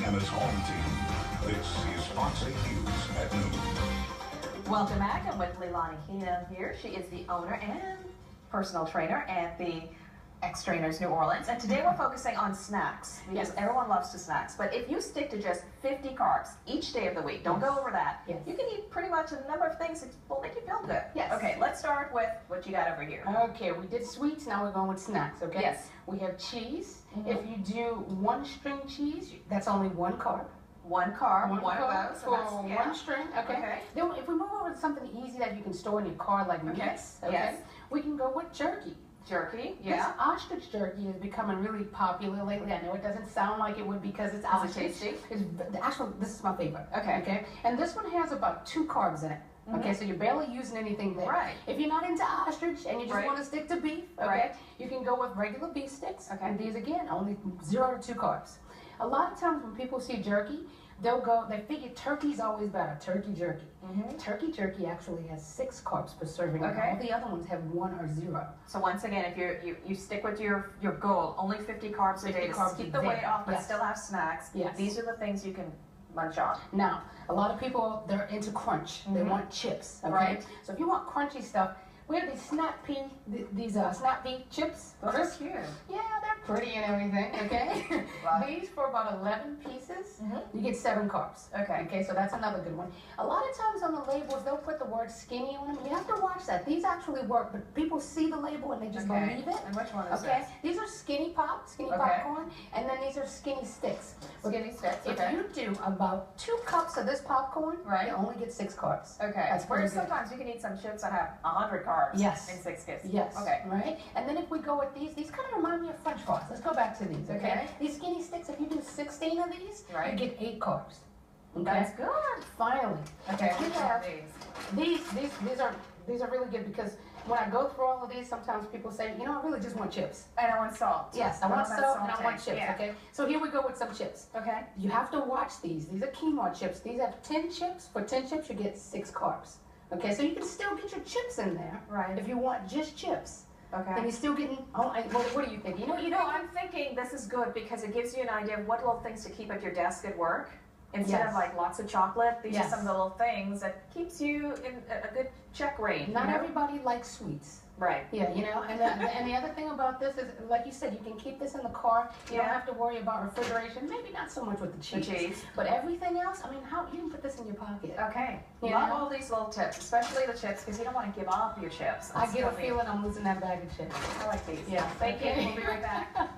Hannah's home team. This is Fox 8 News at noon. Welcome back. I'm with Leilani Hina here. She is the owner and personal trainer at the X-Trainers New Orleans. And today we're focusing on snacks because everyone loves to snacks. But if you stick to just 50 carbs each day of the week, don't go over that. You can eat pretty much a number of things that will make you feel good. Okay, let's start with what you got over here. Okay, we did sweets, now we're going with snacks, okay? Yes. We have cheese. If you do one string cheese, that's only one carb. One carb, one carb of those. for one string, okay? Then if we move over to something easy that you can store in your car like meats, we can go with jerky. Jerky, This ostrich jerky is becoming really popular lately. I know it doesn't sound like it would because it's ostrich. Is it tasty? Actually, this is my favorite. Okay. And this one has about 2 carbs in it. Okay, so you're barely using anything there. Right. If you're not into ostrich and you just want to stick to beef, you can go with regular beef sticks. And these again, only 0 to 2 carbs. A lot of times when people see jerky, they figure turkey's always better, turkey jerky. Turkey jerky actually has 6 carbs per serving. All the other ones have 1 or 0. So once again, if you stick with your goal, only 50 carbs a day to keep the weight off but still have snacks, these are the things you can munch on. Now, a lot of people, they're into crunch. They want chips, okay? So if you want crunchy stuff, we have these snap pea chips. Those are cute. Yeah, they're pretty and everything, okay? These for about 11 pieces, you get 7 carbs. Okay, so that's another good one. A lot of times on the labels, they'll put the word skinny on them. You have to watch that. These actually work, but people see the label and they just believe it. And which one is this? These are skinny popcorn, and then these are skinny sticks. Skinny sticks, If you do about 2 cups of this popcorn, you only get 6 carbs. That's whereas sometimes you can eat some chips that have 100 carbs. Yes. In 6 kisses. Yes. Right? And then if we go with these kind of remind me of French fries. Let's go back to these, okay? These skinny sticks, if you do 16 of these, you get 8 carbs. That's good. Finally. Okay, we have these are really good because when I go through all of these, sometimes people say, you know, I really just want chips. And I want salt. Yes, I want salt and I want chips, okay? So here we go with some chips. Okay. You have to watch these. These are quinoa chips. These have 10 chips. For 10 chips, you get 6 carbs. Okay, so you can still get your chips in there. If you want just chips. And you're still getting, what do you think? I'm thinking this is good because it gives you an idea of what little things to keep at your desk at work. Instead of like lots of chocolate, these are some of the little things that keeps you in a good check rate. Not everybody likes sweets. Yeah, and the other thing about this is, like you said, you can keep this in the car. You don't have to worry about refrigeration. Maybe not so much with the cheese. But everything else, I mean, you can put this in your pocket. Love all these little tips, especially the chips, because you don't want to give up your chips. I get a feeling I'm losing that bag of chips. I like these. Yeah. Thank you. We'll be right back.